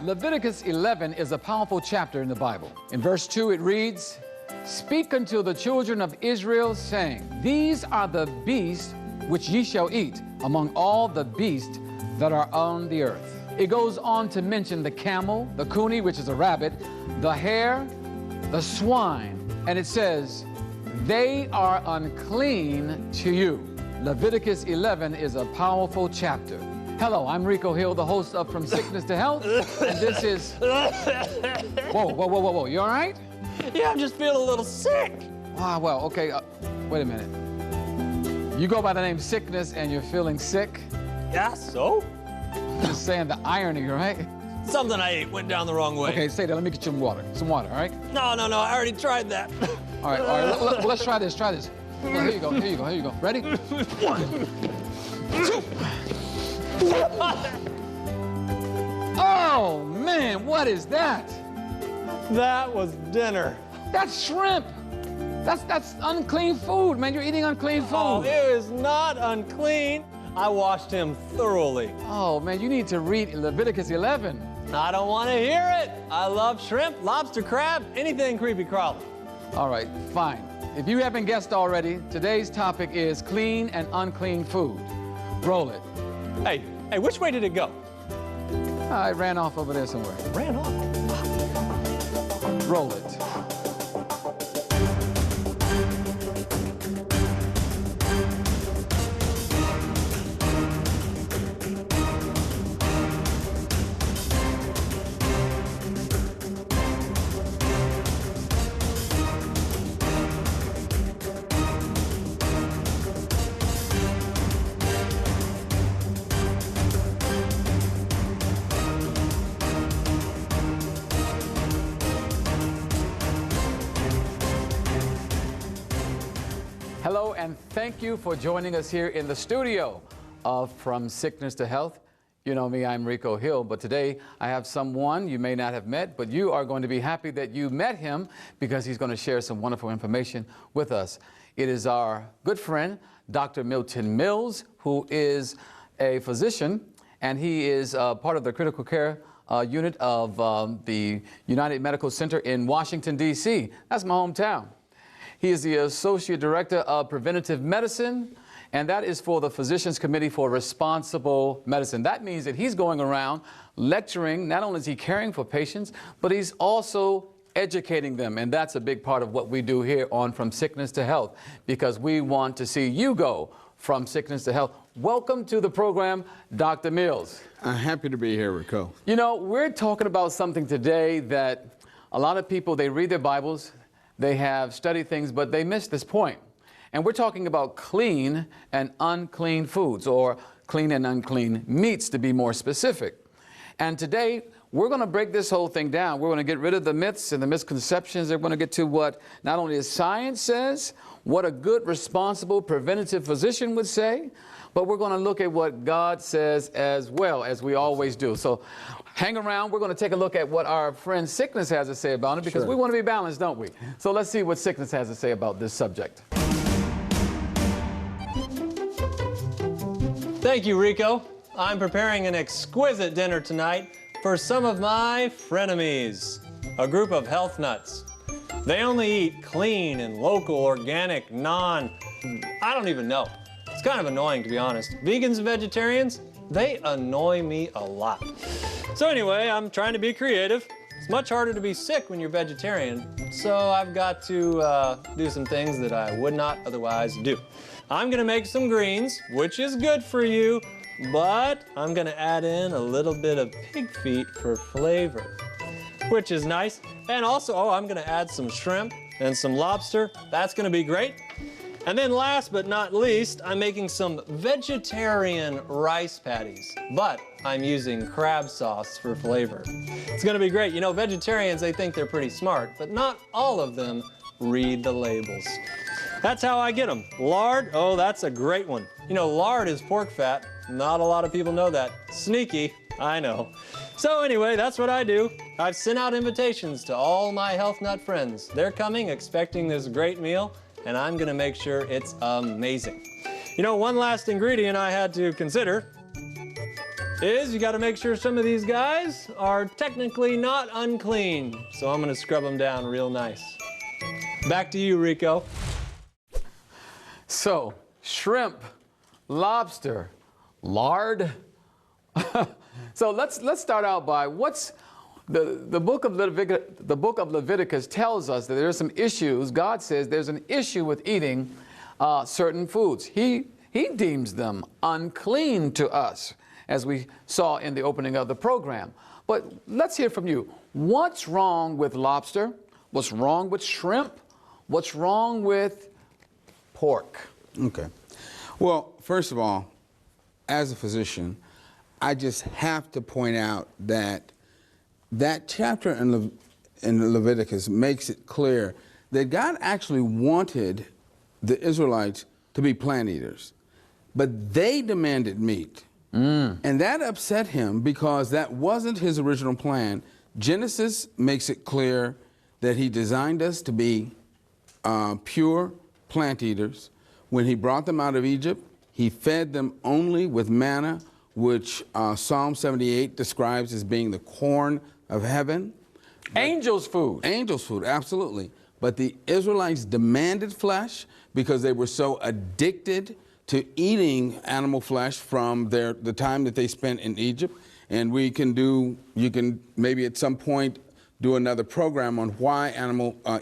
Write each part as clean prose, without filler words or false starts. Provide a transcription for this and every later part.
Leviticus 11 is a powerful chapter in the Bible. In verse 2 it reads, "Speak unto the children of Israel, saying, These are the beasts which ye shall eat among all the beasts that are on the earth." It goes on to mention the camel, the coonie, which is a rabbit, the hare, the swine, and it says, "They are unclean to you." Leviticus 11 is a powerful chapter. Hello, I'm Rico Hill, the host of From Sickness to Health, and this is... Whoa, you all right? Yeah, I'm just feeling a little sick. Ah, well, okay, wait a minute. You go by the name Sickness and you're feeling sick? Yeah, so? Just saying the irony, right? Something I ate went down the wrong way. Okay, say that, let me get you some water, all right? No, I already tried that. All right, let's try this. Well, here you go. Ready? 1, 2. Oh, man, what is that? That was dinner. That's shrimp. That's unclean food, man. You're eating unclean food. Oh, it is not unclean. I washed him thoroughly. Oh, man, you need to read Leviticus 11. I don't want to hear it. I love shrimp, lobster, crab, anything creepy crawly. All right, fine. If you haven't guessed already, today's topic is clean and unclean food. Roll it. Hey, which way did it go? I ran off over there somewhere. Ran off? Roll it. Hello, and thank you for joining us here in the studio of From Sickness to Health. You know me, I'm Rico Hill, but today I have someone you may not have met, but you are going to be happy that you met him because he's going to share some wonderful information with us. It is our good friend, Dr. Milton Mills, who is a physician, and he is part of the critical care unit of the United Medical Center in Washington, D.C. That's my hometown. He is the Associate Director of Preventive Medicine, and that is for the Physicians Committee for Responsible Medicine. That means that he's going around lecturing. Not only is he caring for patients, but he's also educating them, and that's a big part of what we do here on From Sickness to Health, because we want to see you go from sickness to health. Welcome to the program, Dr. Mills. I'm happy to be here, Rico. You know, we're talking about something today that a lot of people, they read their Bibles, they have studied things, but they miss this point. And we're talking about clean and unclean foods, or clean and unclean meats to be more specific. And today, we're going to break this whole thing down. We're going to get rid of the myths and the misconceptions. We're going to get to what not only the science says, what a good, responsible, preventative physician would say, but we're going to look at what God says as well, as we always do. So hang around. We're going to take a look at what our friend Sickness has to say about it, because we want to be balanced, don't we? So let's see what Sickness has to say about this subject. Thank you, Rico. I'm preparing an exquisite dinner tonight for some of my frenemies, a group of health nuts. They only eat clean and local, organic, I don't even know. It's kind of annoying, to be honest. Vegans and vegetarians, they annoy me a lot. So anyway, I'm trying to be creative. It's much harder to be sick when you're vegetarian, so I've got to do some things that I would not otherwise do. I'm gonna make some greens, which is good for you, but I'm gonna add in a little bit of pig feet for flavor, which is nice. And also, I'm gonna add some shrimp and some lobster. That's gonna be great. And then last but not least, I'm making some vegetarian rice patties, but I'm using crab sauce for flavor. It's gonna be great. You know, vegetarians, they think they're pretty smart, but not all of them read the labels. That's how I get them. Lard, oh, that's a great one. You know, lard is pork fat. Not a lot of people know that. Sneaky, I know. So anyway, that's what I do. I've sent out invitations to all my health nut friends. They're coming expecting this great meal, and I'm gonna make sure it's amazing. You know, one last ingredient I had to consider. is you got to make sure some of these guys are technically not unclean. So I'm going to scrub them down real nice. Back to you, Rico. So, shrimp, lobster, lard. So let's start out by what's the book of Leviticus tells us that there are some issues. God says there's an issue with eating certain foods. He deems them unclean to us, as we saw in the opening of the program. But let's hear from you. What's wrong with lobster? What's wrong with shrimp? What's wrong with pork? Okay. Well, first of all, as a physician, I just have to point out that that chapter in Leviticus makes it clear that God actually wanted the Israelites to be plant eaters, but they demanded meat. And that upset him because that wasn't his original plan. Genesis makes it clear that he designed us to be pure plant eaters. When he brought them out of Egypt, he fed them only with manna, which Psalm 78 describes as being the corn of heaven. Angels' food. Angels' food, absolutely. But the Israelites demanded flesh because they were so addicted to eating animal flesh from the time that they spent in Egypt. And you can maybe at some point do another program on why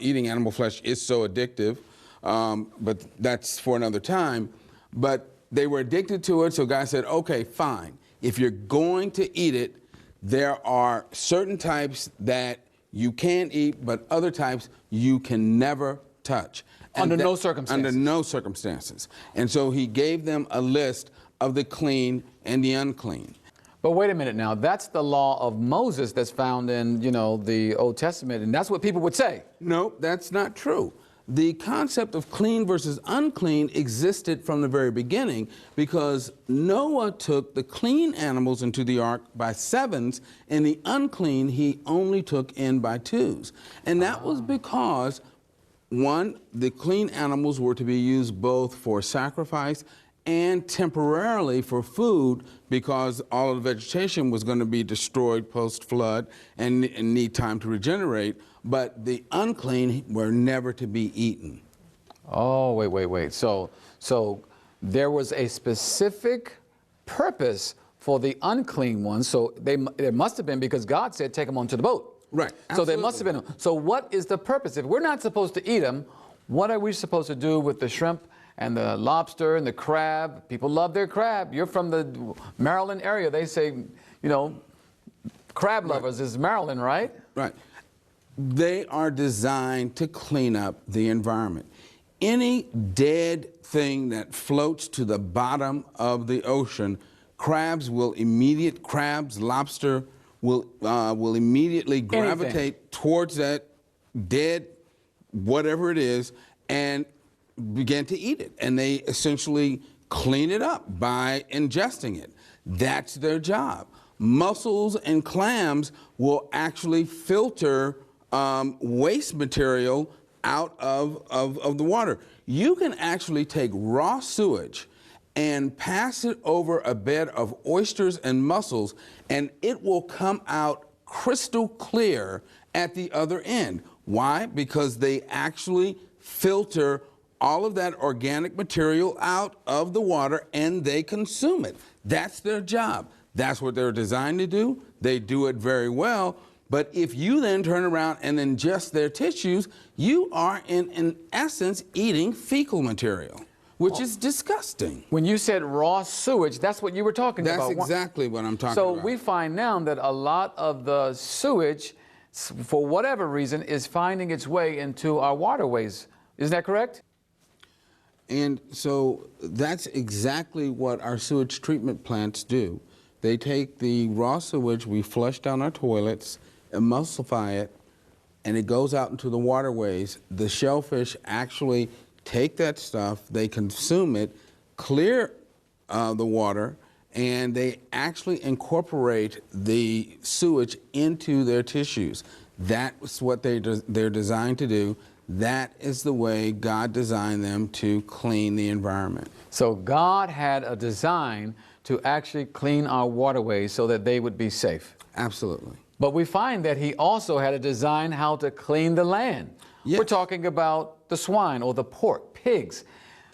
eating animal flesh is so addictive, but that's for another time. But they were addicted to it, so God said, okay, fine. If you're going to eat it, there are certain types that you can eat, but other types you can never touch. Under no circumstances. Under no circumstances. And so he gave them a list of the clean and the unclean. But wait a minute now, that's the law of Moses that's found in, the Old Testament, and that's what people would say. No, that's not true. The concept of clean versus unclean existed from the very beginning because Noah took the clean animals into the ark by sevens, and the unclean he only took in by twos. And that was because, one, the clean animals were to be used both for sacrifice and temporarily for food because all of the vegetation was going to be destroyed post-flood and need time to regenerate. But the unclean were never to be eaten. Oh, wait. So there was a specific purpose for the unclean ones. So there must have been, because God said, take them onto the boat. Right. So Absolutely. there must have been. So what is the purpose? If we're not supposed to eat them, what are we supposed to do with the shrimp and the lobster and the crab? People love their crab. You're from the Maryland area. They say, crab lovers is Maryland, right? Right. They are designed to clean up the environment. Any dead thing that floats to the bottom of the ocean, lobster will immediately gravitate towards that dead, whatever it is, and begin to eat it. And they essentially clean it up by ingesting it. That's their job. Mussels and clams will actually filter waste material out of the water. You can actually take raw sewage and pass it over a bed of oysters and mussels, and it will come out crystal clear at the other end. Why? Because they actually filter all of that organic material out of the water and they consume it. That's their job. That's what they're designed to do. They do it very well. But if you then turn around and ingest their tissues, you are in essence eating fecal material, which is disgusting. When you said raw sewage, that's what you were talking about. That's exactly what I'm talking about. So we find now that a lot of the sewage, for whatever reason, is finding its way into our waterways. Isn't that correct? And so that's exactly what our sewage treatment plants do. They take the raw sewage we flush down our toilets, emulsify it, and it goes out into the waterways. The shellfish actually take that stuff, they consume it, clear the water, and they actually incorporate the sewage into their tissues. That's what they're designed to do. That is the way God designed them to clean the environment. So God had a design to actually clean our waterways so that they would be safe. Absolutely. But we find that he also had a design how to clean the land. Yes. We're talking about the swine or the pork, pigs.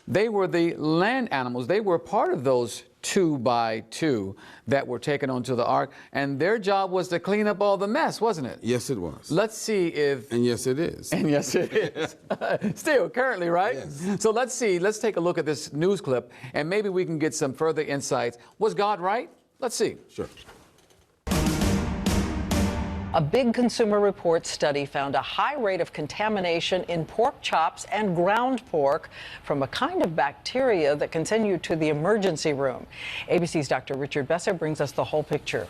They were the land animals. They were part of those 2 by 2 that were taken onto the ark, and their job was to clean up all the mess, wasn't it? Yes, it was. Let's see if... And yes, it is. And yes, it is. Still, currently, right? Yes. So let's see. Let's take a look at this news clip, and maybe we can get some further insights. Was God right? Let's see. Sure. A big Consumer Reports study found a high rate of contamination in pork chops and ground pork from a kind of bacteria that can send you to the emergency room. ABC's Dr. Richard Besser brings us the whole picture.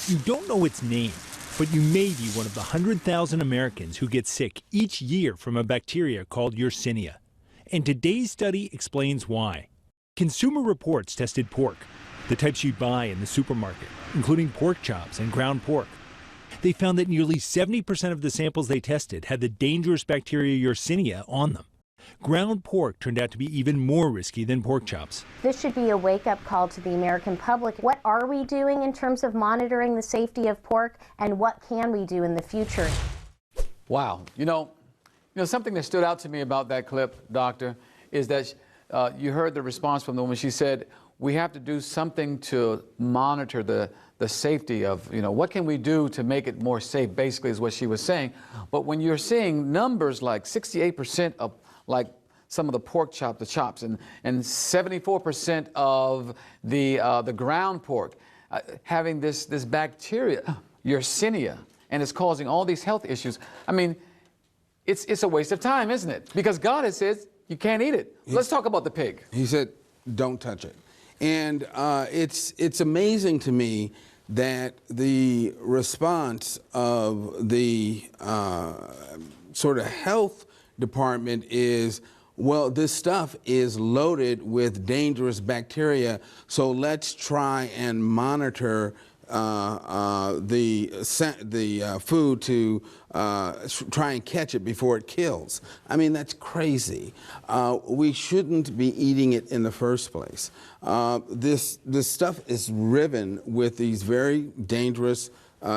You don't know its name, but you may be one of the 100,000 Americans who get sick each year from a bacteria called Yersinia. And today's study explains why. Consumer Reports tested pork, the types you'd buy in the supermarket, including pork chops and ground pork. They found that nearly 70% of the samples they tested had the dangerous bacteria Yersinia on them. Ground pork turned out to be even more risky than pork chops. This should be a wake-up call to the American public. What are we doing in terms of monitoring the safety of pork, and what can we do in the future? Wow. You know, something that stood out to me about that clip, Doctor, is that you heard the response from the woman. She said, we have to do something to monitor the safety of, what can we do to make it more safe, basically is what she was saying. But when you're seeing numbers like 68% of like some of the pork chop, the chops, and 74% of the ground pork having this bacteria, Yersinia, and it's causing all these health issues. I mean, it's a waste of time, isn't it? Because God has said you can't eat it. Let's talk about the pig. He said, don't touch it. And it's amazing to me that the response of the sort of health department is, well, this stuff is loaded with dangerous bacteria, so let's try and monitor the food to try and catch it before it kills. I mean, that's crazy. We shouldn't be eating it in the first place. This stuff is riven with these very dangerous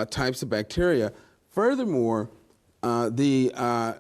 types of bacteria. Furthermore, the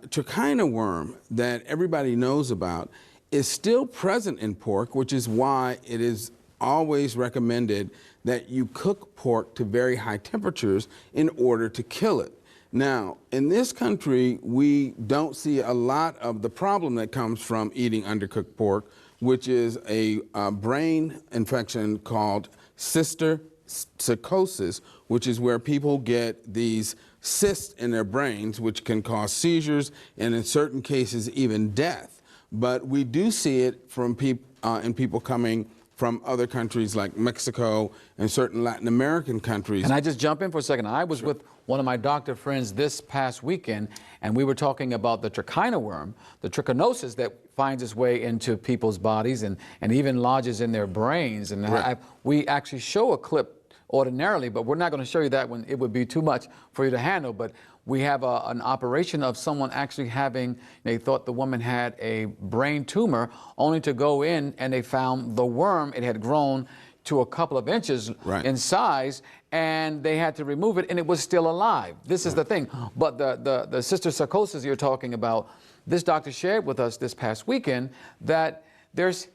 trichina worm that everybody knows about is still present in pork, which is why it is always recommended that you cook pork to very high temperatures in order to kill it. Now, in this country, we don't see a lot of the problem that comes from eating undercooked pork, which is a brain infection called cysticercosis, which is where people get these cysts in their brains, which can cause seizures and in certain cases even death. But we do see it from in people coming from other countries like Mexico and certain Latin American countries. Can I just jump in for a second? I was with one of my doctor friends this past weekend, and we were talking about the trichina worm, the trichinosis that finds its way into people's bodies and even lodges in their brains. And Right. we actually show a clip ordinarily, but we're not going to show you that one. It would be too much for you to handle. But we have an operation of someone actually having, they thought the woman had a brain tumor, only to go in and they found the worm. It had grown to a couple of inches Right. in size, and they had to remove it, and it was still alive. This is the thing. But the cysticercosis you're talking about, this doctor shared with us this past weekend that there's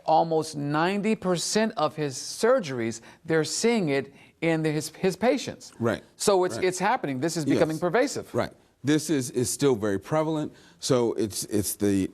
almost 90% of his surgeries, they're seeing it in his patients. Right. So it's Right. it's happening. This is becoming Yes. pervasive. Right. This is still very prevalent. So it's the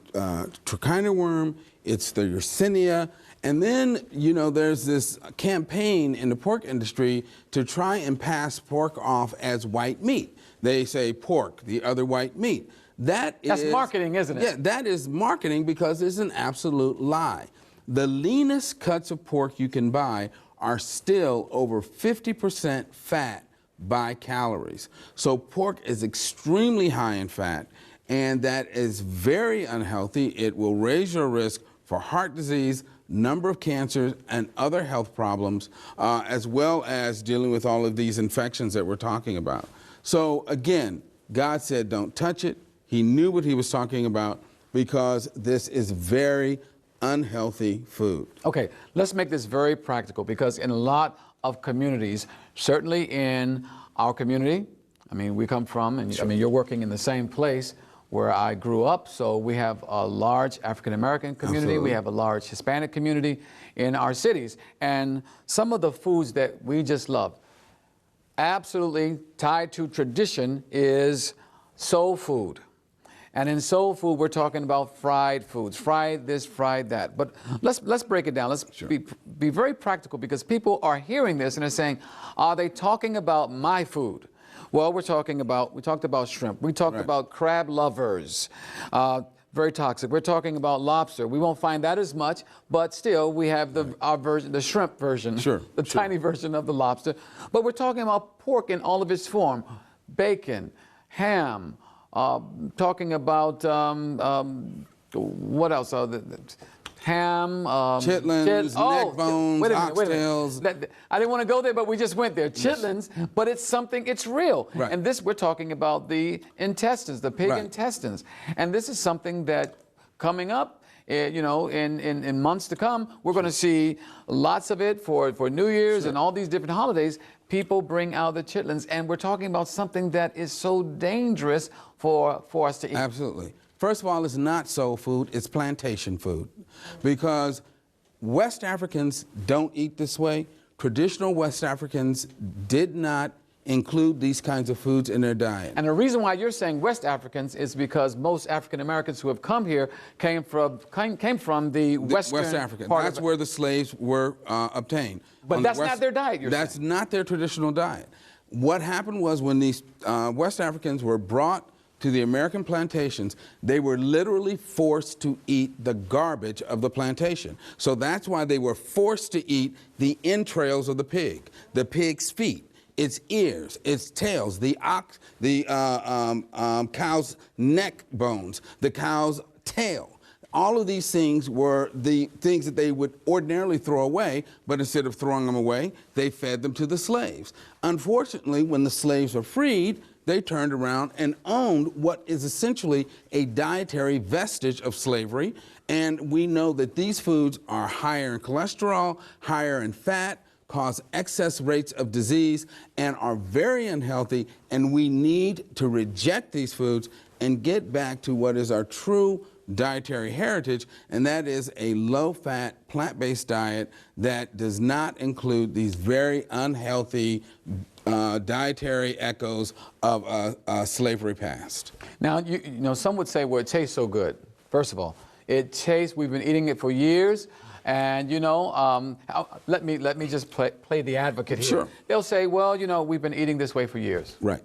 trichina worm, it's the Yersinia, and then, there's this campaign in the pork industry to try and pass pork off as white meat. They say pork, the other white meat. That's marketing, isn't it? Yeah, that is marketing because it's an absolute lie. The leanest cuts of pork you can buy are still over 50% fat by calories. So pork is extremely high in fat, and that is very unhealthy. It will raise your risk for heart disease, number of cancers, and other health problems, as well as dealing with all of these infections that we're talking about. So again, God said don't touch it. He knew what he was talking about because this is very unhealthy food. Okay, let's make this very practical, because in a lot of communities, certainly in our community, I mean, we come from, and I mean, you're working in the same place where I grew up, so we have a large African-American community, Absolutely. we have a large Hispanic community in our cities, and some of the foods that we just love, absolutely tied to tradition, is soul food. And in soul food, we're talking about fried foods, fried this, fried that. But let's break it down. Let's be very practical, because people are hearing this and they're saying, are they talking about my food? Well, we talked about shrimp. We talked about crab lovers, very toxic. We're talking about lobster. We won't find that as much, but still we have our version, the shrimp version, the tiny version of the lobster. But we're talking about pork in all of its form, bacon, ham, talking about what else? Ham, chitlins, neck bones, oxtails. I didn't want to go there, but we just went there. Chitlins, but it's something, it's real. Right. And this, we're talking about the intestines, the pig intestines. And this is something that coming up, you know, in months to come, we're going to see lots of it for New Year's and all these different holidays. People bring out the chitlins, and we're talking about something that is so dangerous for us to eat. Absolutely. First of all, it's not soul food, it's plantation food. Because West Africans don't eat this way. Traditional West Africans did not include these kinds of foods in their diet. And the reason why you're saying West Africans is because most African Americans who have come here came from the Western West Africa. part. That's where the slaves were obtained. But that's not their diet, you're saying. That's not their traditional diet. What happened was, when these West Africans were brought to the American plantations, they were literally forced to eat the garbage of the plantation. So that's why they were forced to eat the entrails of the pig's feet, its ears, its tails, the cow's neck bones, the cow's tail. All of these things were the things that they would ordinarily throw away, but instead of throwing them away, they fed them to the slaves. Unfortunately, when the slaves were freed, they turned around and owned what is essentially a dietary vestige of slavery. And we know that these foods are higher in cholesterol, higher in fat, cause excess rates of disease, and are very unhealthy. And we need to reject these foods and get back to what is our true dietary heritage, and that is a low-fat, plant-based diet that does not include these very unhealthy dietary echoes of a slavery past. Now, you know, some would say, well, it tastes so good. First of all, it tastes, we've been eating it for years, and, you know, let me just play the advocate here. Sure. They'll say, well, you know, we've been eating this way for years. Right.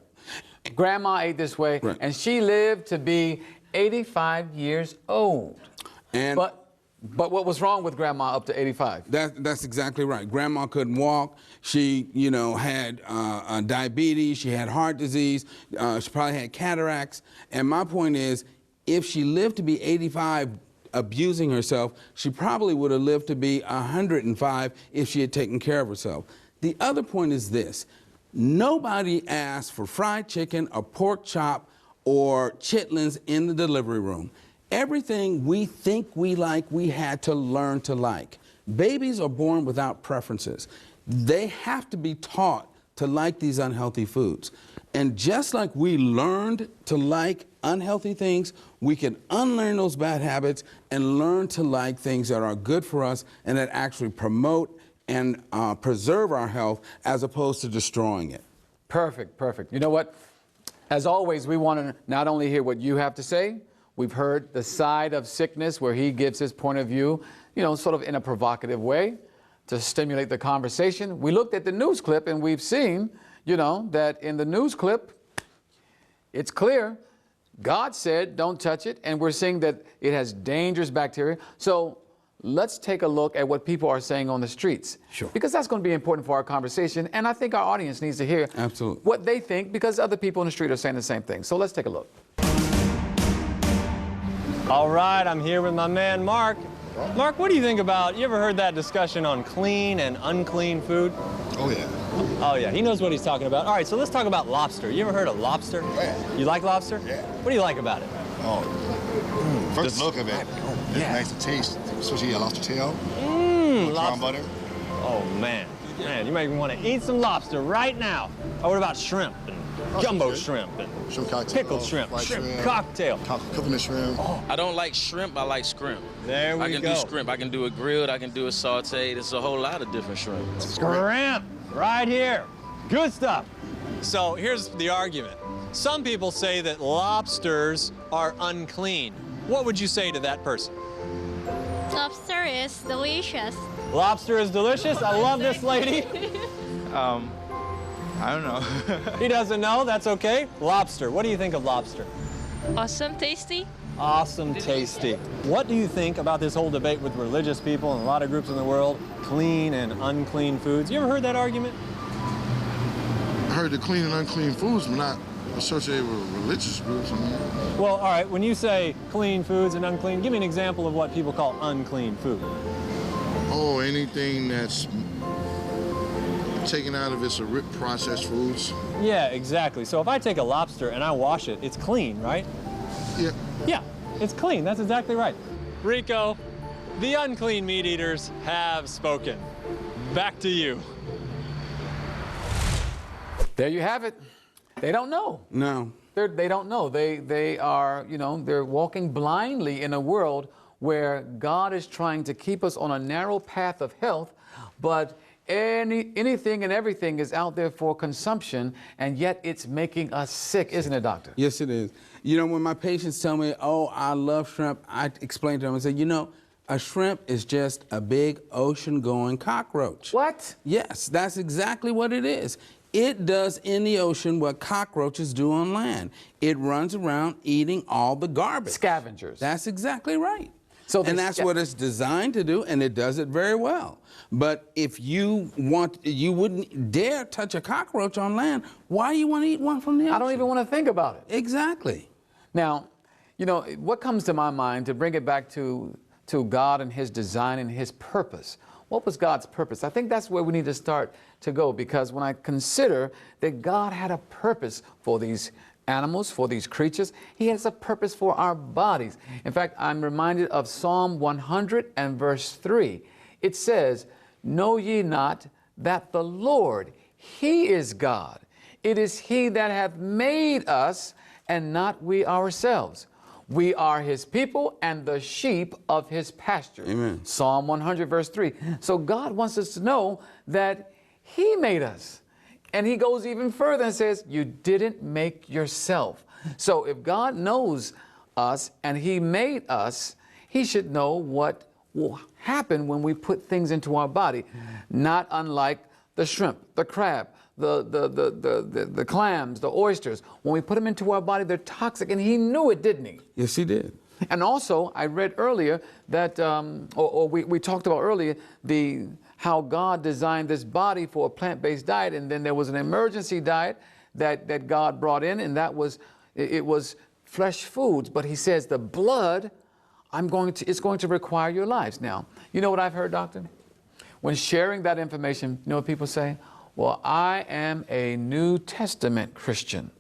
Grandma ate this way, and she lived to be 85 years old. But what was wrong with Grandma up to 85? That's exactly right. Grandma couldn't walk. She, you know, had diabetes. She had heart disease. She probably had cataracts. And my point is, if she lived to be 85 abusing herself, she probably would have lived to be 105 if she had taken care of herself. The other point is this. Nobody asked for fried chicken or pork chop or chitlins in the delivery room. Everything we think we like, we had to learn to like. Babies are born without preferences. They have to be taught to like these unhealthy foods. And just like we learned to like unhealthy things, we can unlearn those bad habits and learn to like things that are good for us and that actually promote and preserve our health as opposed to destroying it. Perfect, perfect. You know what? As always, we want to not only hear what you have to say, we've heard the side of sickness where he gives his point of view, you know, sort of in a provocative way to stimulate the conversation. We looked at the news clip and we've seen, you know, that in the news clip, it's clear. God said, don't touch it. And we're seeing that it has dangerous bacteria. So let's take a look at what people are saying on the streets. Sure. Because that's going to be important for our conversation. And I think our audience needs to hear Absolutely. What they think, because other people in the street are saying the same thing. So let's take a look. All right, I'm here with my man, Mark. Mark, what do you think about, you ever heard that discussion on clean and unclean food? Oh, yeah. Oh, yeah, he knows what he's talking about. All right, so let's talk about lobster. You ever heard of lobster? Yeah. You like lobster? Yeah. What do you like about it? Oh, First look of it, it's nice to taste, especially a lobster tail. Brown butter. Oh, man. Man, you make me want to eat some lobster right now. Oh, what about shrimp and jumbo shrimp and Shrimp cocktail, pickled shrimp, fried shrimp cocktail. Coconut shrimp. I don't like shrimp, I like scrimp. There we I can go. do scrimp. I can do it grilled, I can do it sauteed. There's a whole lot of different shrimp. Scrimp, right here. Good stuff. So here's the argument. Some people say that lobsters are unclean. What would you say to that person? Lobster is delicious. Lobster is delicious? I love this lady. I don't know. He doesn't know, that's okay. Lobster, what do you think of lobster? Awesome, tasty. Awesome, tasty. What do you think about this whole debate with religious people and a lot of groups in the world, clean and unclean foods? You ever heard that argument? I heard the clean and unclean foods, but not associated with religious groups. Well, all right, when you say clean foods and unclean, give me an example of what people call unclean food. Oh, anything that's taken out of its processed foods. Yeah, exactly. So if I take a lobster and I wash it, it's clean, right? Yeah. Yeah, it's clean. That's exactly right. Rico, the unclean meat eaters have spoken. Back to you. There you have it. They don't know. No. They don't know. They are, you know, they're walking blindly in a world where God is trying to keep us on a narrow path of health, but anything and everything is out there for consumption, and yet it's making us sick, isn't it, doctor? Yes, it is. You know, when my patients tell me, oh, I love shrimp, I explain to them and say, you know, a shrimp is just a big ocean-going cockroach. What? Yes, that's exactly what it is. It does in the ocean what cockroaches do on land. It runs around eating all the garbage. Scavengers. That's exactly right. And that's what it's designed to do, and it does it very well. But if you wouldn't dare touch a cockroach on land, why do you want to eat one from the ocean? I don't even want to think about it. Exactly. Now, you know, what comes to my mind, to bring it back to God and His design and His purpose. What was God's purpose? I think that's where we need to start to go, because when I consider that God had a purpose for these animals, for these creatures, He has a purpose for our bodies. In fact, I'm reminded of Psalm 100 and verse 3. It says, "Know ye not that the Lord, He is God? It is He that hath made us, and not we ourselves. We are His people and the sheep of His pasture." Amen. Psalm 100 verse 3. So God wants us to know that He made us. And He goes even further and says, you didn't make yourself. So if God knows us and He made us, He should know what will happen when we put things into our body. Not unlike the shrimp, the crab, the clams, the oysters. When we put them into our body, they're toxic, and He knew it, didn't He? Yes, He did. And also, I read earlier that, we talked about earlier, how God designed this body for a plant-based diet, and then there was an emergency diet that God brought in, and it was flesh foods. But He says the blood, it's going to require your lives. Now, you know what I've heard, doctor? When sharing that information, you know what people say? Well, I am a New Testament Christian.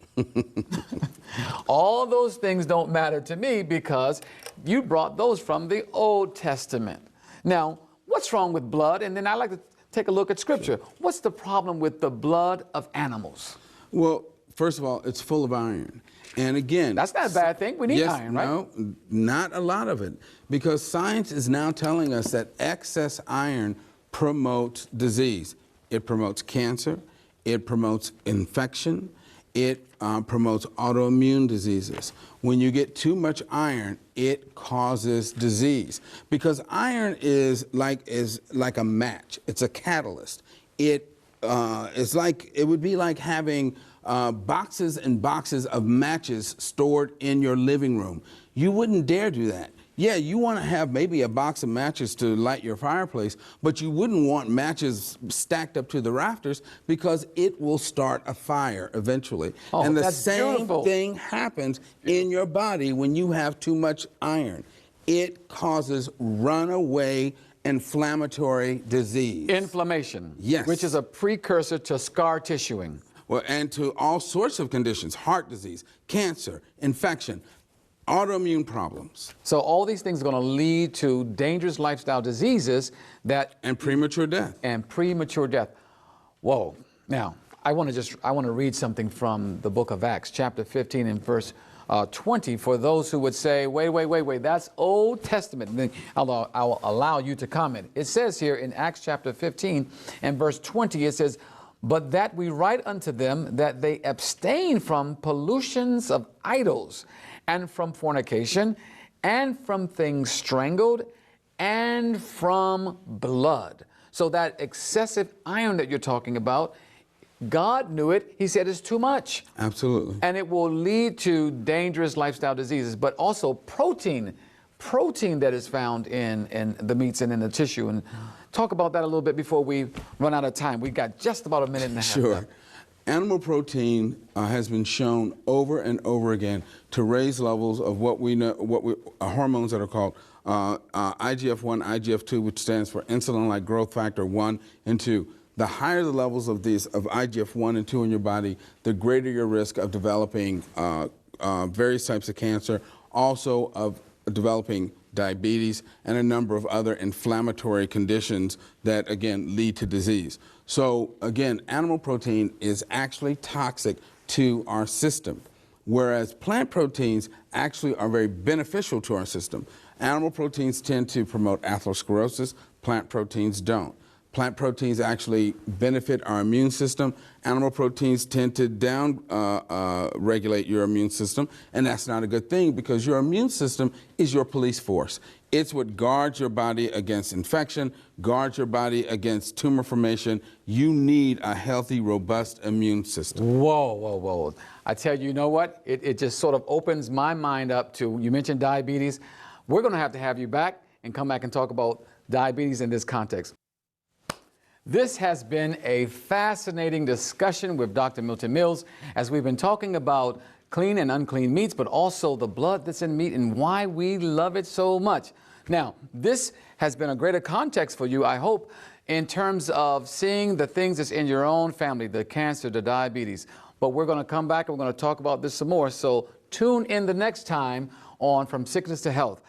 All those things don't matter to me because you brought those from the Old Testament. Now, what's wrong with blood? And then I like to take a look at Scripture. What's the problem with the blood of animals? Well, first of all, it's full of iron. And again, that's not a bad thing. We need iron, right? No, not a lot of it. Because science is now telling us that excess iron promotes disease. It promotes cancer. It promotes infection. It promotes autoimmune diseases. When you get too much iron, it causes disease. Because iron is like a match. It's a catalyst. It would be like having boxes and boxes of matches stored in your living room. You wouldn't dare do that. Yeah, you want to have maybe a box of matches to light your fireplace, but you wouldn't want matches stacked up to the rafters because it will start a fire eventually. Oh, and the that's same beautiful. thing happens in your body when you have too much iron. It causes runaway inflammatory disease. Inflammation. Yes. Which is a precursor to scar tissuing. Well, and to all sorts of conditions: heart disease, cancer, infection. autoimmune problems. So all these things are going to lead to dangerous lifestyle diseases and premature death. Whoa. Now, I want to read something from the book of Acts, chapter 15 and verse 20, for those who would say, wait, that's Old Testament. And then I'll allow you to comment. It says here in Acts chapter 15 and verse 20, it says, but that we write unto them that they abstain from pollutions of idols, and from fornication, and from things strangled, and from blood. So that excessive iron that you're talking about, God knew it. He said it's too much. Absolutely. And it will lead to dangerous lifestyle diseases, but also protein that is found in the meats and in the tissue. And talk about that a little bit before we run out of time. We got just about a minute and a half Sure. left. Animal protein has been shown over and over again to raise levels of what we know, hormones that are called IGF-1, IGF-2, which stands for insulin-like growth factor 1 and 2. The higher the levels of these of IGF-1 and 2 in your body, the greater your risk of developing various types of cancer, also of developing diabetes, and a number of other inflammatory conditions that, again, lead to disease. So, again, animal protein is actually toxic to our system, whereas plant proteins actually are very beneficial to our system. Animal proteins tend to promote atherosclerosis, plant proteins don't. Plant proteins actually benefit our immune system. Animal proteins tend to regulate your immune system, and that's not a good thing because your immune system is your police force. It's what guards your body against infection, guards your body against tumor formation. You need a healthy, robust immune system. Whoa. I tell you, you know what? It just sort of opens my mind up to, you mentioned diabetes. We're going to have you back and come back and talk about diabetes in this context. This has been a fascinating discussion with Dr. Milton Mills as we've been talking about clean and unclean meats, but also the blood that's in meat and why we love it so much. Now, this has been a greater context for you, I hope, in terms of seeing the things that's in your own family, the cancer, the diabetes. But we're going to come back and we're going to talk about this some more. So tune in the next time on From Sickness to Health.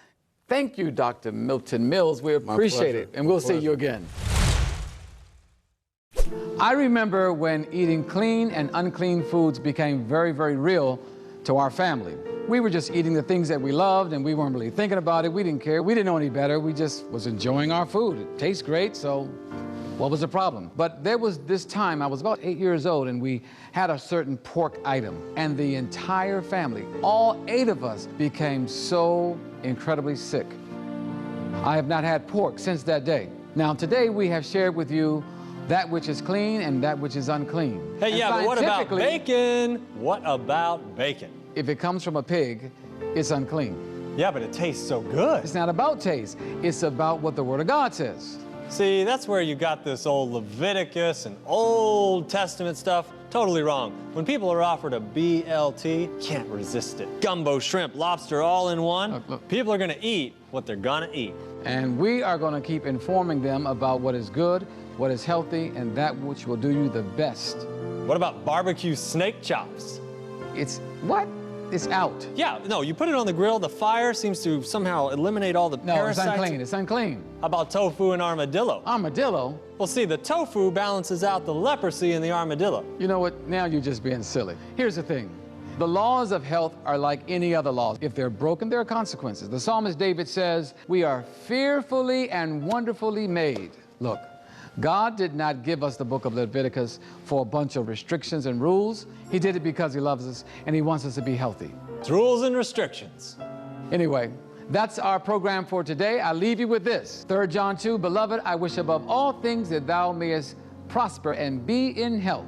Thank you, Dr. Milton Mills. We appreciate it. And we'll see you again. I remember when eating clean and unclean foods became very, very real to our family. We were just eating the things that we loved and we weren't really thinking about it. We didn't care. We didn't know any better. We just was enjoying our food. It tastes great, so what was the problem? But there was this time, I was about 8 years old, and we had a certain pork item, and the entire family, all 8 of us, became so incredibly sick. I have not had pork since that day. Now, today we have shared with you that which is clean and that which is unclean. Hey, yeah, but what about bacon? What about bacon? If it comes from a pig, it's unclean. Yeah, but it tastes so good. It's not about taste. It's about what the Word of God says. See, that's where you got this old Leviticus and Old Testament stuff totally wrong. When people are offered a BLT, can't resist it. Gumbo, shrimp, lobster, all in one. Look. People are going to eat what they're going to eat. And we are going to keep informing them about what is good, what is healthy, and that which will do you the best. What about barbecue snake chops? It's what? It's out. Yeah, no, you put it on the grill, the fire seems to somehow eliminate all the parasites. No, it's unclean. It's unclean. How about tofu and armadillo? Armadillo? Well, see, the tofu balances out the leprosy in the armadillo. You know what? Now you're just being silly. Here's the thing. The laws of health are like any other laws. If they're broken, there are consequences. The psalmist David says, we are fearfully and wonderfully made. Look, God did not give us the book of Leviticus for a bunch of restrictions and rules. He did it because he loves us and he wants us to be healthy. It's rules and restrictions. Anyway, that's our program for today. I leave you with this. 3 John 2, Beloved, I wish above all things that thou mayest prosper and be in health.